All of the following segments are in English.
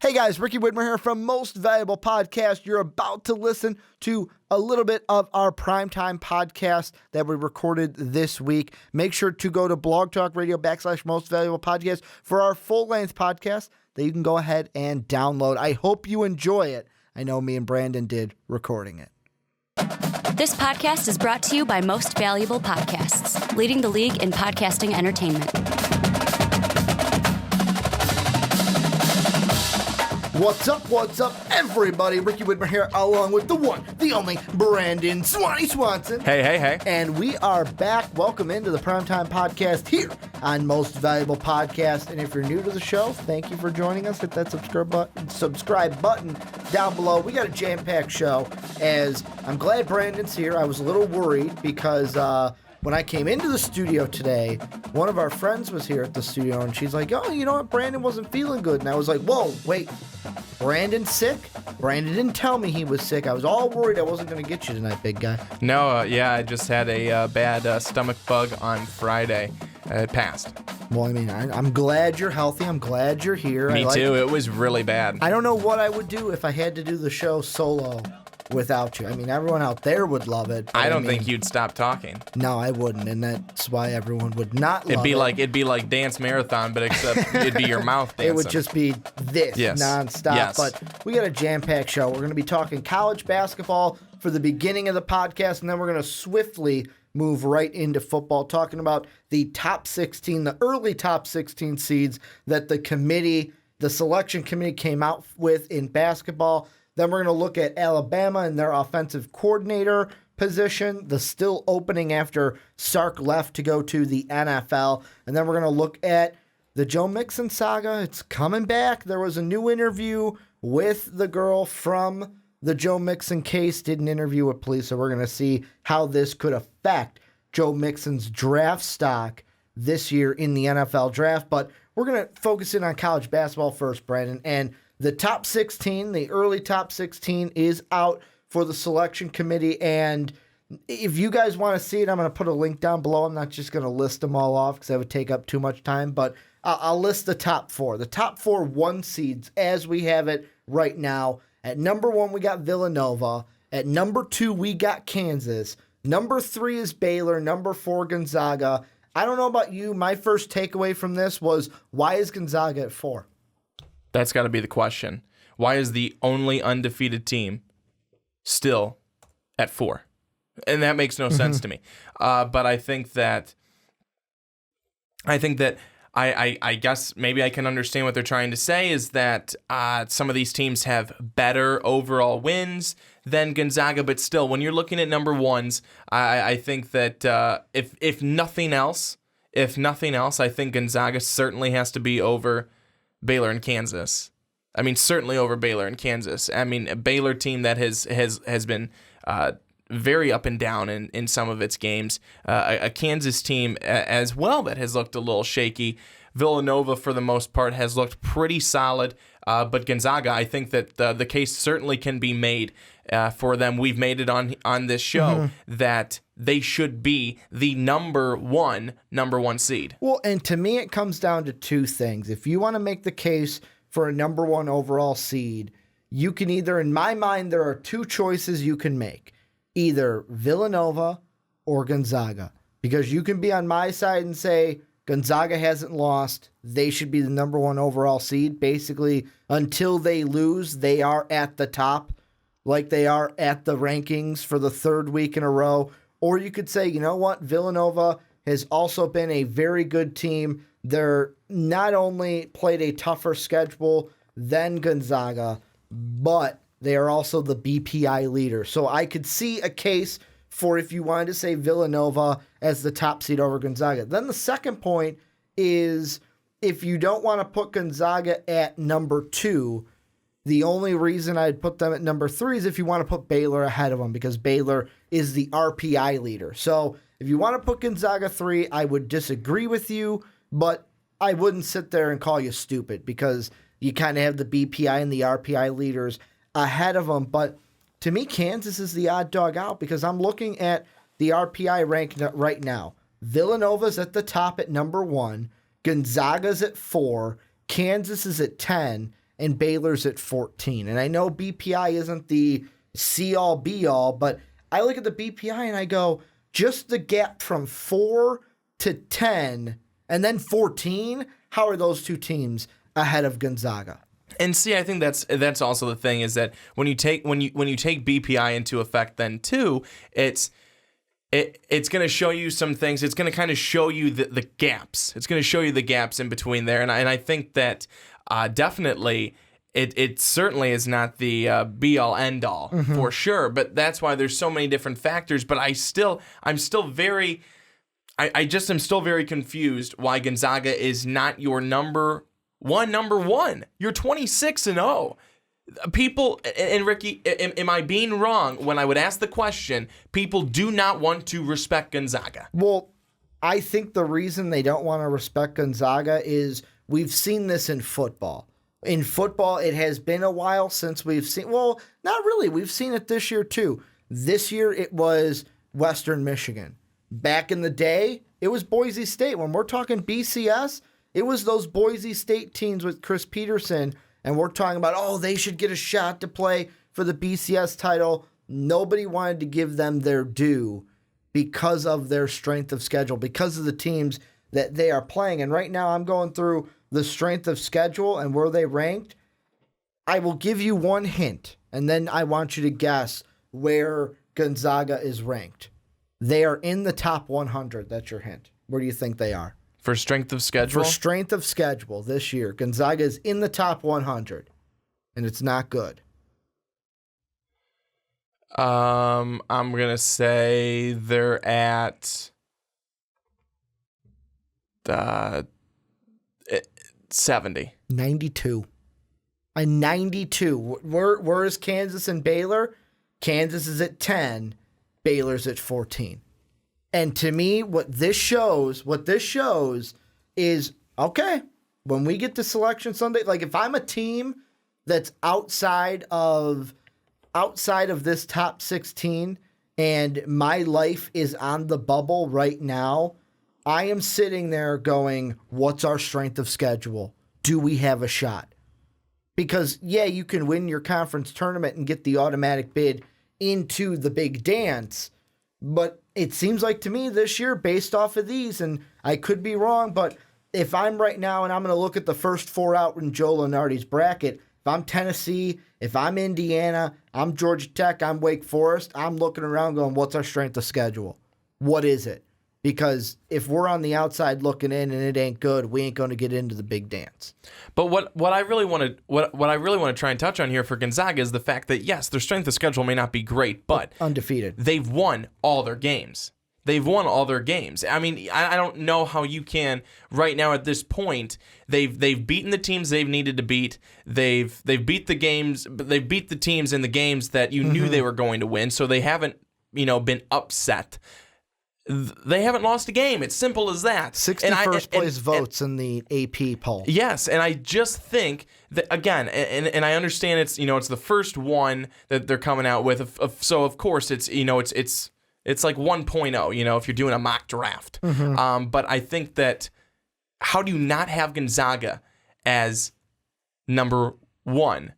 Hey guys, Ricky Widmer here from Most Valuable Podcast. You're about to listen to a little bit of our primetime podcast that we recorded this week. Make sure to go to BlogTalkRadio / Most Valuable Podcast for our full-length podcast that you can go ahead and download. I hope you enjoy it. I know me and Brandon did recording it. This podcast is brought to you by Most Valuable Podcasts, leading the league in podcasting entertainment. What's up, everybody? Ricky Widmer here, along with the one, the only, Brandon Swanson. Hey. And we are back. Welcome into the Primetime Podcast here on Most Valuable Podcast. And if you're new to the show, thank you for joining us. Hit that subscribe button down below. We got a jam-packed show, as I'm glad Brandon's here. I was a little worried because when I came into the studio today, one of our friends was here at the studio, and she's like, oh, you know what? Brandon wasn't feeling good. And I was like, whoa, wait. Brandon's sick? Brandon didn't tell me he was sick. I was all worried I wasn't going to get you tonight, big guy. No, I just had a bad stomach bug on Friday. It passed. Well, I mean, I'm glad you're healthy. I'm glad you're here. Me too. It was really bad. I don't know what I would do if I had to do the show solo without you. I mean, everyone out there would love it. I don't think you'd stop talking. No, I wouldn't, and that's why everyone would not love it. It'd be like Dance Marathon, but except it'd be your mouth dancing. It would just be this nonstop. Yes. But we got a jam-packed show. We're going to be talking college basketball for the beginning of the podcast, and then we're going to swiftly move right into football, talking about the top 16, the early top 16 seeds that the selection committee came out with in basketball. Then we're going to look at Alabama and their offensive coordinator position, the still opening after Sark left to go to the NFL. And then we're going to look at the Joe Mixon saga. It's coming back. There was a new interview with the girl from the Joe Mixon case, did an interview with police. So we're going to see how this could affect Joe Mixon's draft stock this year in the NFL draft. But we're going to focus in on college basketball first, Brandon. And the top 16, the early top 16 is out for the selection committee. And if you guys want to see it, I'm going to put a link down below. I'm not just going to list them all off because that would take up too much time. But I'll list the top four. The top 4 1 seeds as we have it right now. At number 1, we got Villanova. At number 2, we got Kansas. Number 3 is Baylor. Number 4, Gonzaga. I don't know about you. My first takeaway from this was, why is Gonzaga at 4? That's got to be the question. Why is the only undefeated team still at 4? And that makes no sense to me. But I think that I guess maybe I can understand what they're trying to say is that some of these teams have better overall wins than Gonzaga, but still, when you're looking at number ones, I think that if nothing else, I think Gonzaga certainly has to be over Baylor and Kansas. I mean, certainly over Baylor and Kansas. I mean, a Baylor team that has been very up and down in some of its games. A Kansas team as well that has looked a little shaky. Villanova, for the most part, has looked pretty solid. But Gonzaga, I think that the case certainly can be made for them. We've made it on this show that they should be the number one seed. Well, and to me, it comes down to two things. If you want to make the case for a number 1 overall seed, you can either, in my mind, there are 2 choices you can make. Either Villanova or Gonzaga. Because you can be on my side and say, Gonzaga hasn't lost. They should be the number 1 overall seed. Basically, until they lose, they are at the top, like they are at the rankings for the 3rd week in a row. Or you could say, you know what? Villanova has also been a very good team. They're not only played a tougher schedule than Gonzaga, but they are also the BPI leader. So I could see a case for if you wanted to say Villanova as the top seed over Gonzaga. Then the second point is if you don't want to put Gonzaga at number 2, the only reason I'd put them at number 3 is if you want to put Baylor ahead of them, because Baylor is the RPI leader. So if you want to put Gonzaga 3, I would disagree with you, but I wouldn't sit there and call you stupid because you kind of have the BPI and the RPI leaders ahead of them. But to me, Kansas is the odd dog out because I'm looking at the RPI rank right now. Villanova's at the top at number 1. Gonzaga's at 4. Kansas is at 10. and Baylor's at 14. And I know BPI isn't the see-all, be-all, but I look at the BPI and I go, just the gap from 4 to 10 and then 14, how are those two teams ahead of Gonzaga? And see, I think that's also the thing, is that when you take BPI into effect, then too, it's going to show you some things. It's going to kind of show you the gaps. It's going to show you the gaps in between there, and I think that definitely it certainly is not the be all end all for sure. But that's why there's so many different factors. But I'm still very confused why Gonzaga is not your number one. You're 26-0. People, and Ricky, am I being wrong when I would ask the question? People do not want to respect Gonzaga. Well, I think the reason they don't want to respect Gonzaga is we've seen this in football. In football, it has been a while since we've seen, well, not really. We've seen it this year too. This year it was Western Michigan. Back in the day, it was Boise State. When we're talking BCS, it was those Boise State teams with Chris Peterson, and we're talking about, oh, they should get a shot to play for the BCS title. Nobody wanted to give them their due because of their strength of schedule, because of the teams that they are playing. And right now I'm going through the strength of schedule and where they ranked. I will give you one hint, and then I want you to guess where Gonzaga is ranked. They are in the top 100. That's your hint. Where do you think they are? For strength of schedule? For strength of schedule this year, Gonzaga is in the top 100, and it's not good. I'm going to say they're at 70. 92. A 92. Where is Kansas and Baylor? Kansas is at 10. Baylor's at 14. And to me, what this shows is, okay, when we get to Selection Sunday, like if I'm a team that's outside of this top 16 and my life is on the bubble right now, I am sitting there going, what's our strength of schedule? Do we have a shot? Because, yeah, you can win your conference tournament and get the automatic bid into the big dance, but it seems like to me this year, based off of these, and I could be wrong, but if I'm right now and I'm going to look at the first four out in Joe Lunardi's bracket, if I'm Tennessee, if I'm Indiana, I'm Georgia Tech, I'm Wake Forest, I'm looking around going, what's our strength of schedule? What is it? Because if we're on the outside looking in and it ain't good, we ain't going to get into the big dance. But what I really want to try and touch on here for Gonzaga is the fact that yes, their strength of schedule may not be great, but undefeated. They've won all their games. I mean, I don't know how you can right now at this point. They've beaten the teams they've needed to beat. They've beat the games. They've beat the teams in the games that you knew they were going to win. So they haven't been upset. They haven't lost a game. It's simple as that. 61st place votes in the AP poll. Yes, and I just think that, again, and I understand it's the first one that they're coming out with. So of course it's like 1.0. If you're doing a mock draft. But I think that how do you not have Gonzaga as number one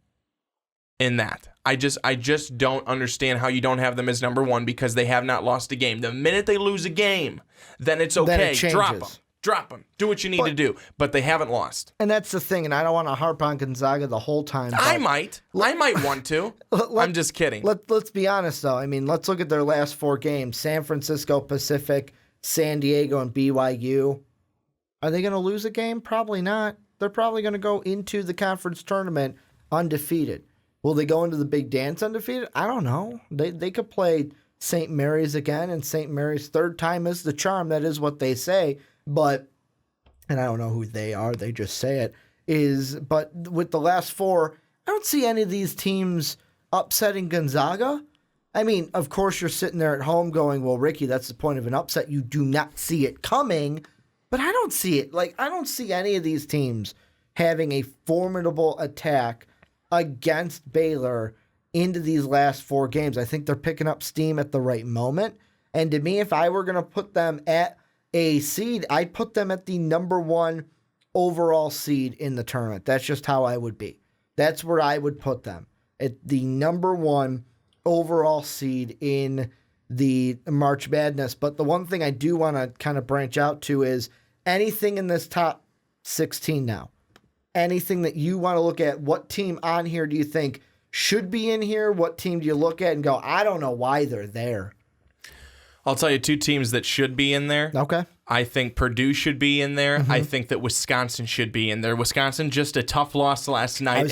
in that? I just don't understand how you don't have them as number one, because they have not lost a game. The minute they lose a game, then it's okay. Then it changes. Drop them. Do what you need to do. But they haven't lost. And that's the thing, and I don't want to harp on Gonzaga the whole time. I might want to. I'm just kidding. Let's be honest, though. I mean, let's look at their last four games. San Francisco, Pacific, San Diego, and BYU. Are they going to lose a game? Probably not. They're probably going to go into the conference tournament undefeated. Will they go into the big dance undefeated? I don't know. They could play St. Mary's again, and St. Mary's third time is the charm. That is what they say. But, and I don't know who they are. They just say it. But with the last four, I don't see any of these teams upsetting Gonzaga. I mean, of course, you're sitting there at home going, well, Ricky, that's the point of an upset. You do not see it coming. But I don't see it. I don't see any of these teams having a formidable attack against Baylor into these last four games. I think they're picking up steam at the right moment. And to me, if I were going to put them at a seed, I'd put them at the number one overall seed in the tournament. That's just how I would be. That's where I would put them, at the number 1 overall seed in the March Madness. But the one thing I do want to kind of branch out to is anything in this top 16 now. Anything that you want to look at, what team on here do you think should be in here? What team do you look at and go, I don't know why they're there? I'll tell you 2 teams that should be in there. Okay. I think Purdue should be in there. I think that Wisconsin should be in there. Wisconsin, just a tough loss last night.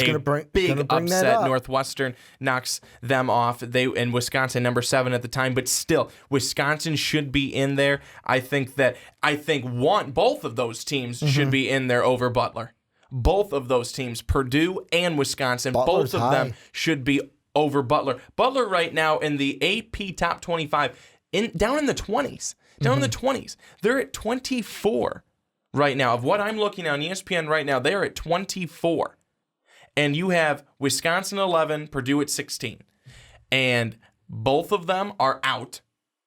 Big upset. Northwestern knocks them off. And Wisconsin, number 7 at the time. But still, Wisconsin should be in there. I think both of those teams should be in there over Butler. Both of those teams, Purdue and Wisconsin, Butler's both of them should be over Butler. Butler right now in the AP Top 25, down in the 20s. Down in the 20s. They're at 24 right now. Of what I'm looking at on ESPN right now, they are at 24. And you have Wisconsin 11, Purdue at 16. And both of them are out.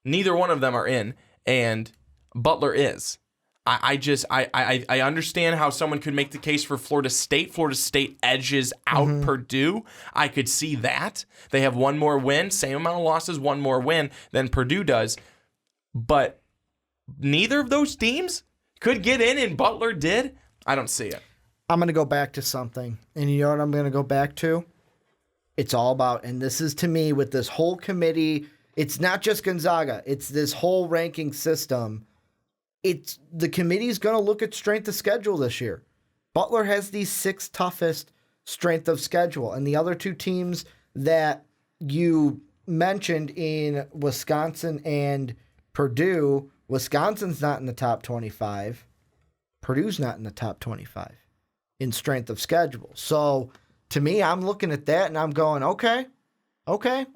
Neither one of them are in. And Butler is. I understand how someone could make the case for Florida State. Florida State edges out Purdue. I could see that. They have one more win, same amount of losses, one more win than Purdue does. But neither of those teams could get in, and Butler did. I don't see it. I'm going to go back to something. And you know what I'm going to go back to? It's all about, and this is to me with this whole committee, it's not just Gonzaga. It's this whole ranking system. It's the committee's going to look at strength of schedule this year. Butler has the 6th toughest strength of schedule. And the other 2 teams that you mentioned in Wisconsin and Purdue, Wisconsin's not in the top 25. Purdue's not in the top 25 in strength of schedule. So to me, I'm looking at that and I'm going, okay.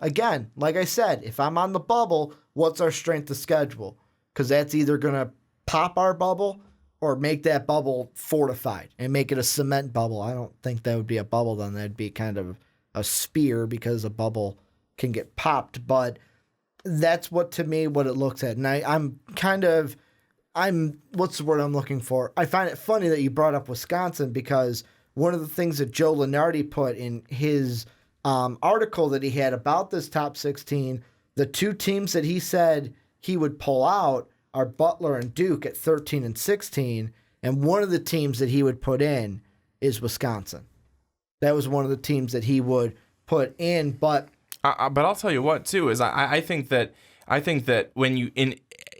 Again, like I said, if I'm on the bubble, what's our strength of schedule? Because that's either going to pop our bubble or make that bubble fortified and make it a cement bubble. I don't think that would be a bubble then. That'd be kind of a spear because a bubble can get popped. But that's what it looks at. And what's the word I'm looking for? I find it funny that you brought up Wisconsin because one of the things that Joe Lunardi put in his article that he had about this top 16, the 2 teams that he said he would pull out are Butler and Duke at 13 and 16, and one of the teams that he would put in is Wisconsin. That was one of the teams that he would put in, but I'll tell you what too is I think that when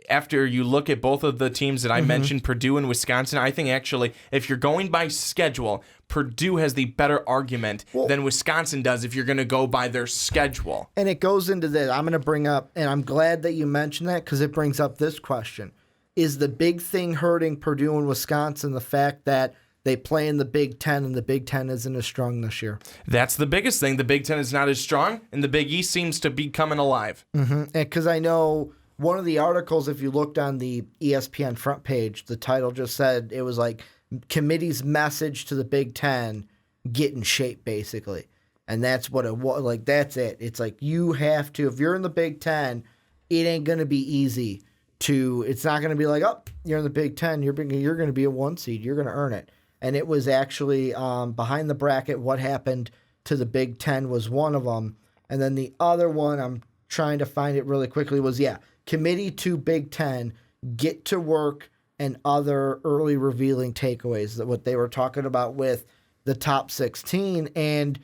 after you look at both of the teams that I mentioned, Purdue and Wisconsin, I think actually if you're going by schedule, Purdue has the better argument than Wisconsin does if you're going to go by their schedule. And it goes into this. I'm going to bring up, and I'm glad that you mentioned that because it brings up this question. Is the big thing hurting Purdue and Wisconsin the fact that they play in the Big Ten and the Big Ten isn't as strong this year? That's the biggest thing. The Big Ten is not as strong, and the Big East seems to be coming alive. Because I know one of the articles, if you looked on the ESPN front page, the title just said it was like committee's message to the Big Ten, get in shape, basically. And that's what it was. Like, that's it. It's like you have to, if you're in the Big Ten, it ain't going to be easy to, it's not going to be like, oh, you're in the Big Ten, you're going to be a 1 seed, you're going to earn it. And it was actually behind the bracket, what happened to the Big Ten was one of them. And then the other one, I'm trying to find it really quickly, was, committee to Big Ten, get to work, and other early revealing takeaways, that what they were talking about with the top 16. And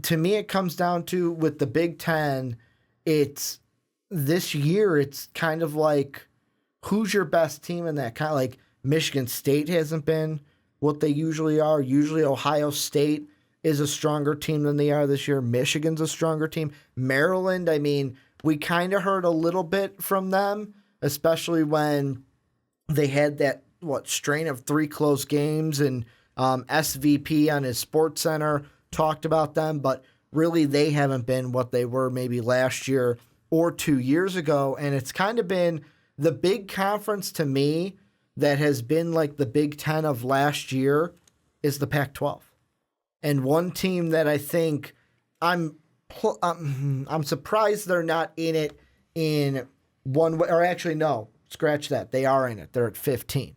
to me, it comes down to, with the Big Ten, it's this year, it's kind of like, who's your best team in that? Kind of like Michigan State hasn't been what they usually are. Usually Ohio State is a stronger team than they are this year. Michigan's a stronger team. Maryland, I mean, we kind of heard a little bit from them, especially when they had that, strain of 3 close games, and SVP on his Sports Center talked about them, but really they haven't been what they were maybe last year or 2 years ago. And it's kind of been the big conference to me that has been like the Big Ten of last year is the Pac-12. And one team that I think I'm surprised they're not in it in one way, or actually no, scratch that. They are in it. They're at 15.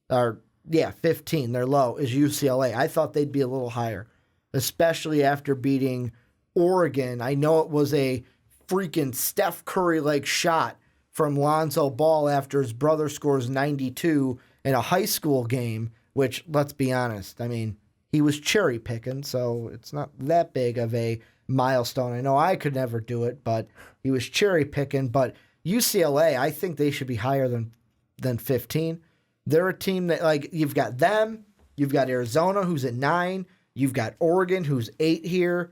15. They're low, is UCLA. I thought they'd be a little higher. especially after beating Oregon. I know it was a freaking Steph Curry-like shot from Lonzo Ball after his brother scores 92 in a high school game, which, let's be honest, I mean, he was cherry picking, so it's not that big of a milestone. I know I could never do it, but he was cherry picking. But UCLA, I think they should be higher than 15. They're a team that, like, you've got them, you've got Arizona, who's at 9, you've got Oregon, who's 8 here.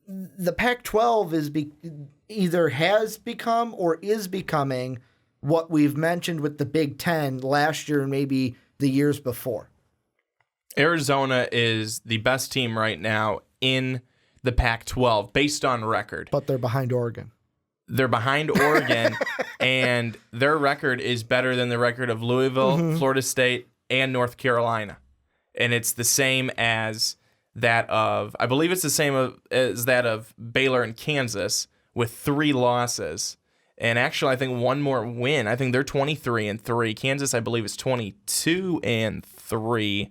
The Pac-12 is either has become or is becoming what we've mentioned with the Big Ten last year and maybe the years before. Arizona is the best team right now in the Pac-12 based on record. But they're behind Oregon. They're behind Oregon, and their record is better than the record of Louisville, Florida State, and North Carolina. And it's the same as that of, I believe it's the same as that of Baylor and Kansas with 3 losses. And actually, I think one more win. I think they're 23-3. Kansas, I believe, is 22-3.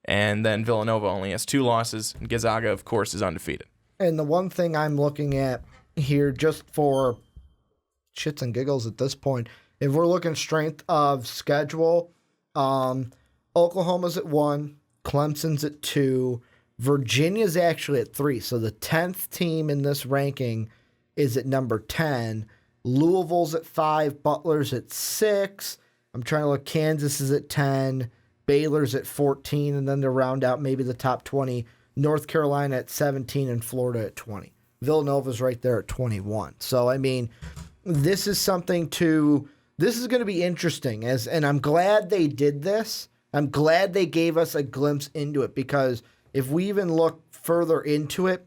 And then Villanova only has 2 losses. And Gonzaga, of course, is undefeated. And the one thing I'm looking at here, just for shits and giggles at this point, if we're looking strength of schedule, Oklahoma's at 1, Clemson's at 2, Virginia's actually at 3. So the 10th team in this ranking is at number 10. Louisville's at 5, Butler's at 6. I'm trying to look. Kansas is at 10. Baylor's at 14, and then to round out maybe the top 20, North Carolina at 17 and Florida at 20. Villanova's right there at 21. So, I mean, this is going to be interesting, and I'm glad they did this. I'm glad they gave us a glimpse into it, because if we even look further into it,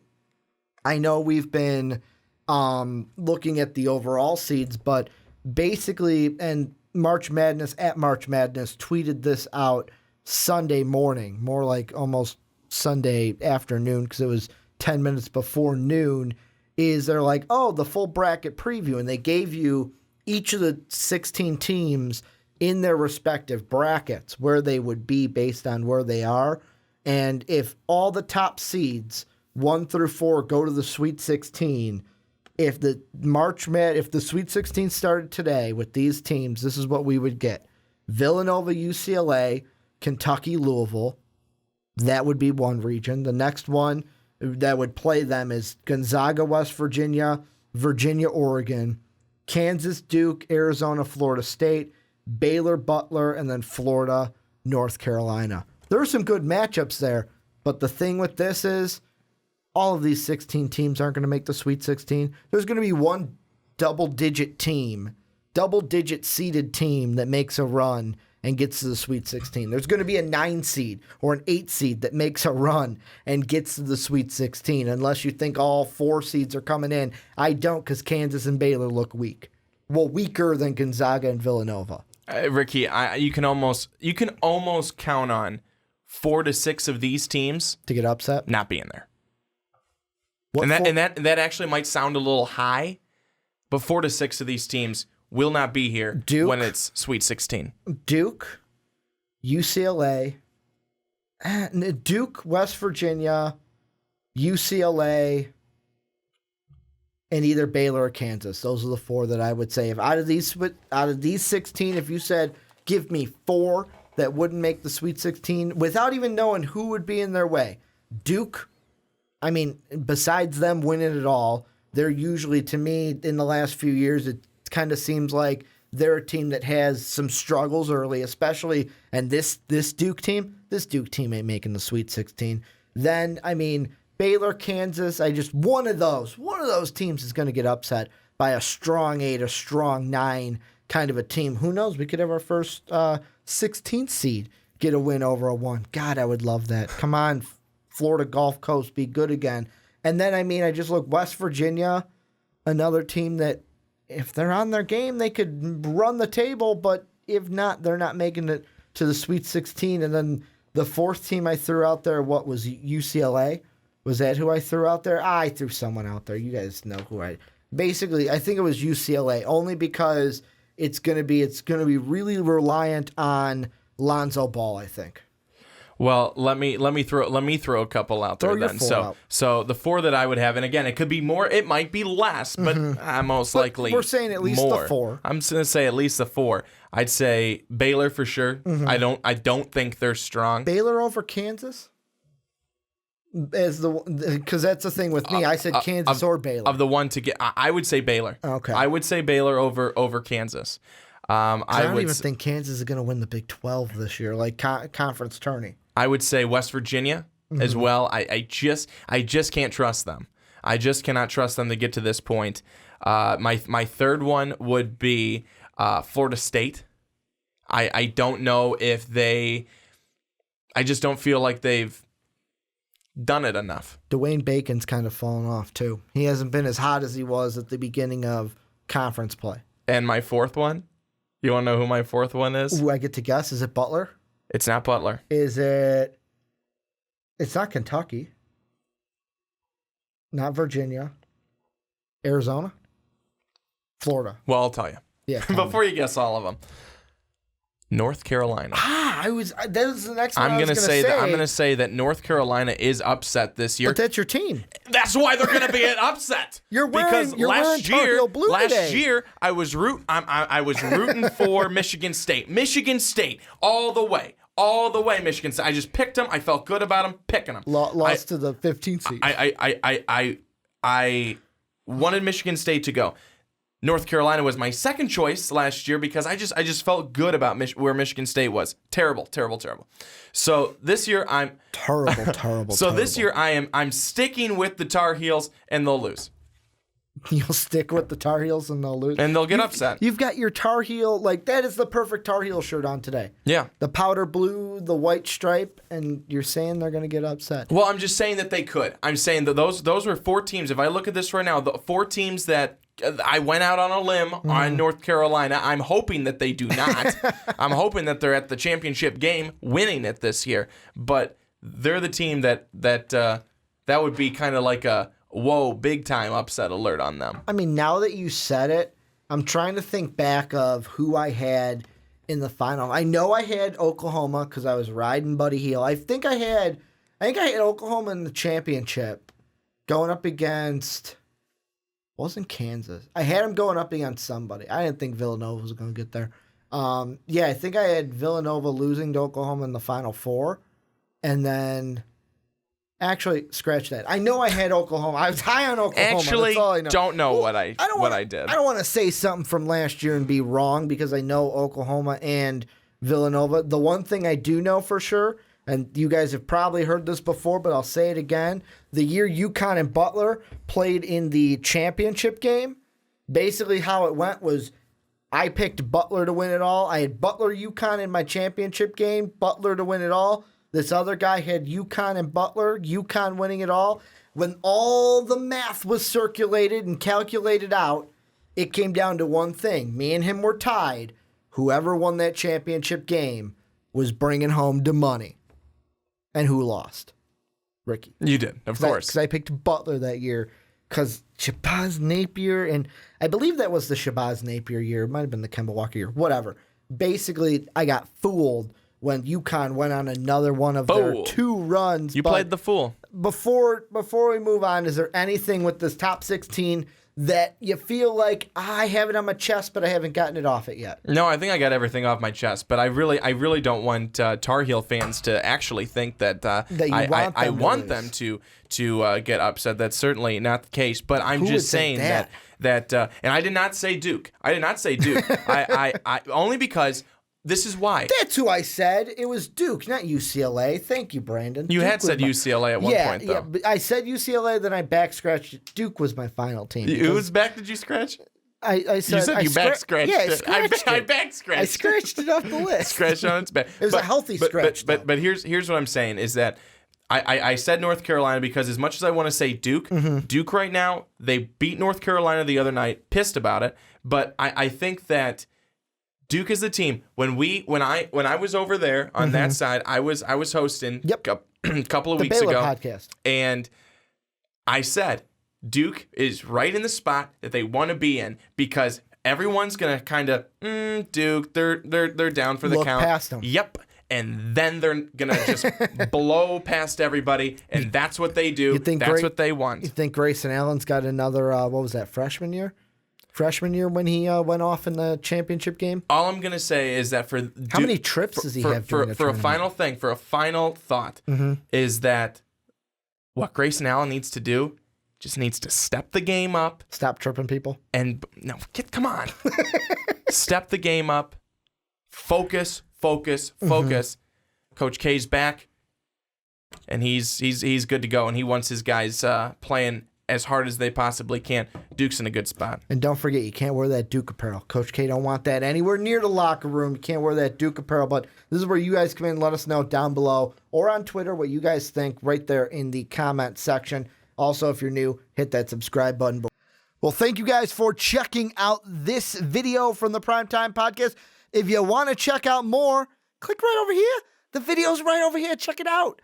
I know we've been looking at the overall seeds, but basically, and March Madness tweeted this out Sunday morning, more like almost Sunday afternoon, because it was 10 minutes before noon, is they're like, oh, the full bracket preview, and they gave you each of the 16 teams in their respective brackets, where they would be based on where they are. And if all the top seeds, 1 through 4, go to the Sweet 16, if the Sweet 16 started today with these teams, this is what we would get. Villanova, UCLA, Kentucky, Louisville. That would be one region. The next one that would play them is Gonzaga, West Virginia, Virginia, Oregon, Kansas, Duke, Arizona, Florida State, Baylor, Butler, and then Florida, North Carolina. There are some good matchups there, but the thing with this is all of these 16 teams aren't going to make the Sweet 16. There's going to be one double-digit seeded team that makes a run and gets to the Sweet 16. There's going to be a 9 seed or an 8 seed that makes a run and gets to the Sweet 16, unless you think all 4 seeds are coming in. I don't, because Kansas and Baylor look weak. Well, weaker than Gonzaga and Villanova. Ricky, you can almost count on 4 to 6 of these teams to get upset, not being there. That actually might sound a little high, but 4 to 6 of these teams will not be here when it's Sweet 16. Duke, UCLA, Duke, West Virginia, UCLA, and either Baylor or Kansas. Those are the 4 that I would say. If out of these 16, if you said give me 4 that wouldn't make the Sweet 16 without even knowing who would be in their way, Duke. I mean, besides them winning it all, they're usually, to me, in the last few years, it kind of seems like they're a team that has some struggles early, especially, and this Duke team ain't making the Sweet 16. Then, I mean, Baylor, Kansas, one of those teams is going to get upset by a strong 8, a strong 9 kind of a team. Who knows? We could have our first 16th seed get a win over a 1. God, I would love that. Come on, Florida Gulf Coast, be good again. And then, I mean, I just look, West Virginia, another team that if they're on their game, they could run the table, but if not, they're not making it to the Sweet 16. And then the 4th team I threw out there, what was UCLA? Was that who I threw out there? I threw someone out there. You guys know who I think it was UCLA, only because it's going to be really reliant on Lonzo Ball, I think. Well, let me throw a couple out there then. So the 4 that I would have, and again, it could be more, it might be less, but most likely we're saying at least more. the 4. I'm just gonna say at least the 4. I'd say Baylor for sure. I don't think they're strong. Baylor over Kansas? Because that's the thing with me. I said Kansas or Baylor. Of the one to get, I would say Baylor. Okay. I would say Baylor over Kansas. I don't even think Kansas is going to win the Big 12 this year, like conference tourney. I would say West Virginia as well. I just can't trust them. I just cannot trust them to get to this point. My third one would be Florida State. I don't know if I just don't feel like they've done it enough. Dwayne Bacon's kind of fallen off too. He hasn't been as hot as he was at the beginning of conference play. And my fourth one? You want to know who my fourth one is? Ooh, I get to guess. Is it Butler? It's not Butler. Is it? It's not Kentucky. Not Virginia. Arizona? Florida. Well, I'll tell you. Yeah. Before you guess all of them. North Carolina. That was the next one I'm going to say that North Carolina is upset this year. But that's your team. That's why they're going to be an upset. Because last year year I was rooting for Michigan State. Michigan State all the way. All the way, Michigan State. I just picked them. I felt good about them, picking them. Lost to the 15th seed. I wanted Michigan State to go. North Carolina was my second choice last year because I just felt good about where Michigan State was. Terrible. So this year I'm terrible. So this year I'm sticking with the Tar Heels and they'll lose. You'll stick with the Tar Heels and they'll lose. And they'll get upset. You've got your Tar Heel, that is the perfect Tar Heel shirt on today. Yeah. The powder blue, the white stripe, and you're saying they're going to get upset. Well, I'm just saying that they could. I'm saying that those were 4 teams. If I look at this right now, the 4 teams that I went out on a limb on North Carolina. I'm hoping that they do not. I'm hoping that they're at the championship game winning it this year. But they're the team that would be kind of like a whoa, big time upset alert on them. I mean, now that you said it, I'm trying to think back of who I had in the final. I know I had Oklahoma because I was riding Buddy Hield. I think I had Oklahoma in the championship going up against. Wasn't Kansas. I had him going up against somebody. I didn't think Villanova was going to get there. I think I had Villanova losing to Oklahoma in the Final Four. And then, actually, scratch that. I know I had Oklahoma. I was high on Oklahoma. Actually, that's all I know. Don't know what I did. I don't want to say something from last year and be wrong because I know Oklahoma and Villanova. The one thing I do know for sure, and you guys have probably heard this before, but I'll say it again. The year UConn and Butler played in the championship game, basically how it went was I picked Butler to win it all. I had Butler UConn in my championship game, Butler to win it all. This other guy had UConn and Butler, UConn winning it all. When all the math was circulated and calculated out, it came down to one thing. Me and him were tied. Whoever won that championship game was bringing home the money. And who lost? Ricky. You did, of course. Because I picked Butler that year because Shabazz Napier, and I believe that was the Shabazz Napier year. It might have been the Kemba Walker year. Whatever. Basically, I got fooled when UConn went on another one of their 2 runs. You played the fool. Before we move on, is there anything with this top 16 that you feel like I have it on my chest, but I haven't gotten it off it yet? No, I think I got everything off my chest, but I really don't want Tar Heel fans to actually think that I want them to get upset. That's certainly not the case. But I'm just saying that and I did not say Duke. I only because. This is why. That's who I said. It was Duke, not UCLA. Thank you, Brandon. You had said UCLA at one point, though. Yeah, but I said UCLA, then I back scratched it. Duke was my final team. Whose back did you scratch? I said you said you back scratched it. I back scratched. I scratched it off the list. Scratched on its back. It was a healthy scratch. But here's what I'm saying is that I said North Carolina because as much as I want to say Duke, Duke right now, they beat North Carolina the other night, pissed about it. But I think that Duke is the team. When I was over there on that side, I was hosting a couple of weeks Baylor ago podcast. And I said Duke is right in the spot that they want to be in because everyone's gonna kind of Duke. They're down for the Look count. past them. Yep. and then they're going to just blow past everybody, and that's what they do. That's what they want. You think Grayson Allen's got another, what was that, freshman year? Freshman year when he went off in the championship game? All I'm going to say is that how many trips does he have during for a final thing, for a final thought, is that what Grayson Allen needs to do, just needs to step the game up. Stop tripping people. And come on. Step the game up. Focus. Coach K's back, and he's good to go, and he wants his guys playing as hard as they possibly can. Duke's in a good spot. And don't forget, you can't wear that Duke apparel. Coach K don't want that anywhere near the locker room. You can't wear that Duke apparel, but this is where you guys come in and let us know down below or on Twitter what you guys think right there in the comment section. Also, if you're new, hit that subscribe button. Well, thank you guys for checking out this video from the Primetime Podcast. If you want to check out more, click right over here. The video's right over here. Check it out.